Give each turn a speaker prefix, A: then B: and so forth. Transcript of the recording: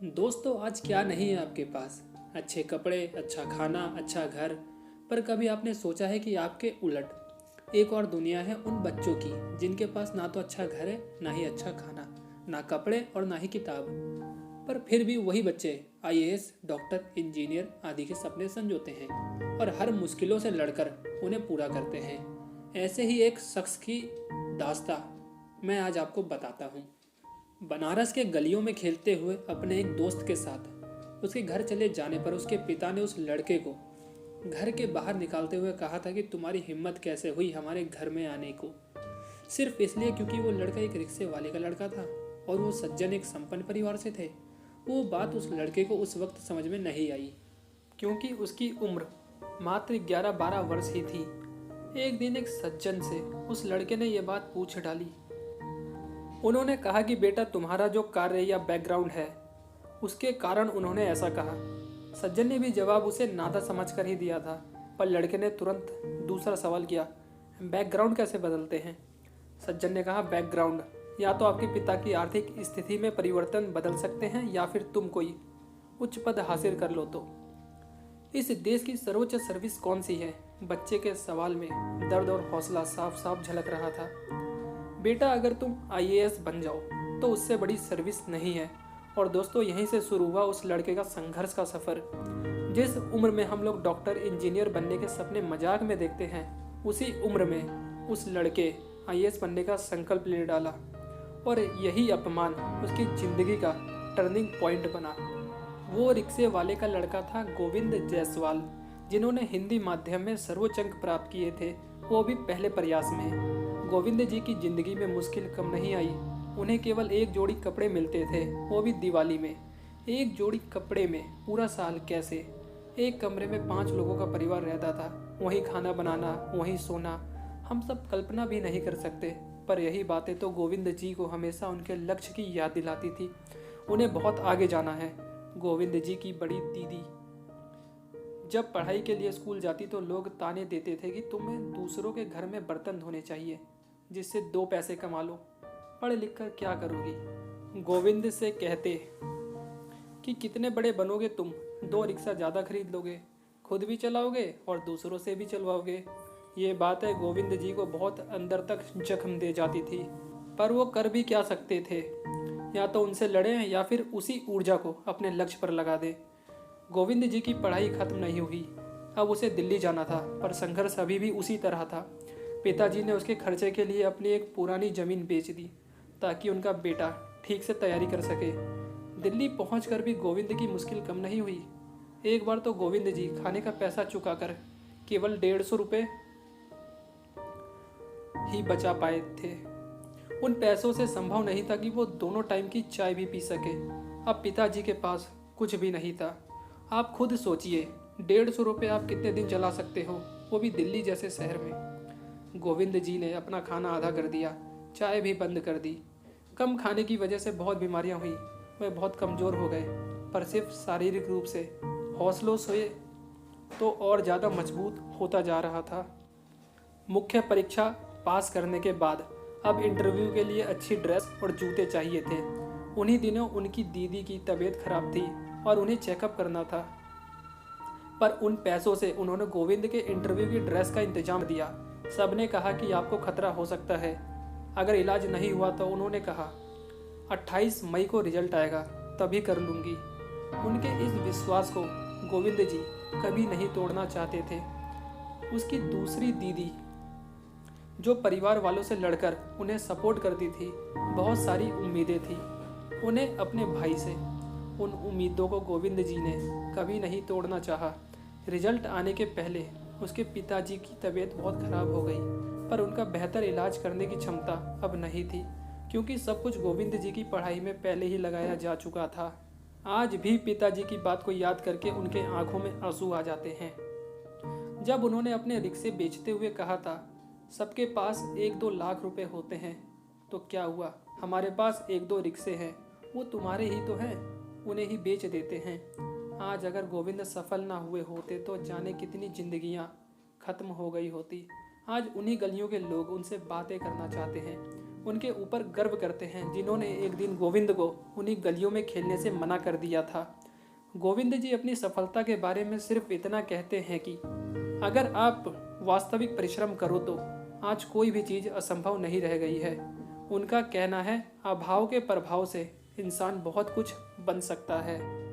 A: दोस्तों, आज क्या नहीं है आपके पास। अच्छे कपड़े, अच्छा खाना, अच्छा घर। पर कभी आपने सोचा है कि आपके उलट एक और दुनिया है उन बच्चों की जिनके पास ना तो अच्छा घर है, ना ही अच्छा खाना, ना कपड़े और ना ही किताब। पर फिर भी वही बच्चे आईएएस, डॉक्टर, इंजीनियर आदि के सपने संजोते हैं और हर मुश्किलों से लड़कर उन्हें पूरा करते हैं। ऐसे ही एक शख्स की दास्तां मैं आज आपको बताता हूँ। बनारस के गलियों में खेलते हुए अपने एक दोस्त के साथ उसके घर चले जाने पर उसके पिता ने उस लड़के को घर के बाहर निकालते हुए कहा था कि तुम्हारी हिम्मत कैसे हुई हमारे घर में आने को। सिर्फ इसलिए क्योंकि वो लड़का एक रिक्शे वाले का लड़का था और वो सज्जन एक संपन्न परिवार से थे। वो बात उस लड़के को उस वक्त समझ में नहीं आई, क्योंकि उसकी उम्र मात्र 11-12 वर्ष ही थी। एक दिन एक सज्जन से उस लड़के ने यह बात पूछ डाली। उन्होंने कहा कि बेटा, तुम्हारा जो कार्य या बैकग्राउंड है उसके कारण उन्होंने ऐसा कहा। सज्जन ने भी जवाब उसे नाता समझ कर ही दिया था, पर लड़के ने तुरंत दूसरा सवाल किया, बैकग्राउंड कैसे बदलते हैं? सज्जन ने कहा, बैकग्राउंड या तो आपके पिता की आर्थिक स्थिति में परिवर्तन बदल सकते हैं या फिर तुम कोई उच्च पद हासिल कर लो तो। इस देश की सर्वोच्च सर्विस कौन सी है? बच्चे के सवाल में दर्द और हौसला साफ साफ झलक रहा था। बेटा, अगर तुम आईएएस बन जाओ तो उससे बड़ी सर्विस नहीं है। और दोस्तों, यहीं से शुरू हुआ उस लड़के का संघर्ष का सफर। जिस उम्र में हम लोग डॉक्टर, इंजीनियर बनने के सपने मजाक में देखते हैं, उसी उम्र में उस लड़के आईएएस बनने का संकल्प ले डाला और यही अपमान उसकी जिंदगी का टर्निंग पॉइंट बना। वो रिक्शे वाले का लड़का था गोविंद जायसवाल, जिन्होंने हिंदी माध्यम में सर्वोच्च अंक प्राप्त किए थे, वो भी पहले प्रयास में। गोविंद जी की जिंदगी में मुश्किल कम नहीं आई। उन्हें केवल एक जोड़ी कपड़े मिलते थे, वो भी दिवाली में। एक जोड़ी कपड़े में पूरा साल कैसे? एक कमरे में 5 लोगों का परिवार रहता था, वहीं खाना बनाना, वहीं सोना। हम सब कल्पना भी नहीं कर सकते, पर यही बातें तो गोविंद जी को हमेशा उनके लक्ष्य की याद दिलाती थी। उन्हें बहुत आगे जाना है। गोविंद जी की बड़ी दीदी जब पढ़ाई के लिए स्कूल जाती तो लोग ताने देते थे कि तुम्हें दूसरों के घर में बर्तन धोने चाहिए, जिससे 2 पैसे कमा लो, पढ़ लिख कर क्या करोगी? गोविंद से कहते कि कितने बड़े बनोगे तुम, 2 रिक्शा ज़्यादा खरीद लोगे, खुद भी चलाओगे और दूसरों से भी चलवाओगे। ये बात है गोविंद जी को बहुत अंदर तक जख्म दे जाती थी, पर वो कर भी क्या सकते थे? या तो उनसे लड़ें या फिर उसी ऊर्जा को अपने लक्ष्य पर लगा दें। गोविंद जी की पढ़ाई खत्म नहीं हुई। अब उसे दिल्ली जाना था, पर संघर्ष अभी भी उसी तरह था। पिताजी ने उसके खर्चे के लिए अपनी एक पुरानी जमीन बेच दी ताकि उनका बेटा ठीक से तैयारी कर सके। दिल्ली पहुंचकर भी गोविंद की मुश्किल कम नहीं हुई। एक बार तो गोविंद जी खाने का पैसा चुकाकर केवल 150 रुपये ही बचा पाए थे। उन पैसों से संभव नहीं था कि वो दोनों टाइम की चाय भी पी सके। अब पिताजी के पास कुछ भी नहीं था। आप खुद सोचिए, 150 रुपये आप कितने दिन चला सकते हो, वो भी दिल्ली जैसे शहर में। गोविंद जी ने अपना खाना आधा कर दिया, चाय भी बंद कर दी। कम खाने की वजह से बहुत बीमारियां हुई, वह बहुत कमज़ोर हो गए, पर सिर्फ शारीरिक रूप से। हौसलों से तो और ज़्यादा मजबूत होता जा रहा था। मुख्य परीक्षा पास करने के बाद अब इंटरव्यू के लिए अच्छी ड्रेस और जूते चाहिए थे। उन्हीं दिनों उनकी दीदी की तबीयत खराब थी और उन्हें चेकअप करना था, पर उन पैसों से उन्होंने गोविंद के इंटरव्यू की ड्रेस का इंतजाम दिया। सबने कहा कि आपको खतरा हो सकता है अगर इलाज नहीं हुआ तो। उन्होंने कहा 28 मई को रिजल्ट आएगा, तभी कर लूँगी। उनके इस विश्वास को गोविंद जी कभी नहीं तोड़ना चाहते थे। उसकी दूसरी दीदी, जो परिवार वालों से लड़कर उन्हें सपोर्ट करती थी, बहुत सारी उम्मीदें थी उन्हें अपने भाई से। उन उम्मीदों को गोविंद जी ने कभी नहीं तोड़ना चाहा। रिजल्ट आने के पहले उसके पिताजी की तबीयत बहुत खराब हो गई, पर उनका बेहतर इलाज करने की क्षमता अब नहीं थी, क्योंकि सब कुछ गोविंद जी की पढ़ाई में पहले ही लगाया जा चुका था। आज भी पिताजी की बात को याद करके उनके आंखों में आंसू आ जाते हैं। जब उन्होंने अपने रिक्शे बेचते हुए कहा था, सबके पास 1-2 लाख रुपए होते हैं, तो क्या हुआ? हमारे पास 1-2 रिक्शे हैं, वो तुम्हारे ही तो हैं, उन्हें ही बेच देते हैं। आज अगर गोविंद सफल ना हुए होते तो जाने कितनी जिंदगियां खत्म हो गई होती। आज उन्हीं गलियों के लोग उनसे बातें करना चाहते हैं, उनके ऊपर गर्व करते हैं जिन्होंने एक दिन गोविंद को उन्हीं गलियों में खेलने से मना कर दिया था। गोविंद जी अपनी सफलता के बारे में सिर्फ इतना कहते हैं कि अगर आप वास्तविक परिश्रम करो तो आज कोई भी चीज़ असंभव नहीं रह गई है। उनका कहना है, अभाव के प्रभाव से इंसान बहुत कुछ बन सकता है।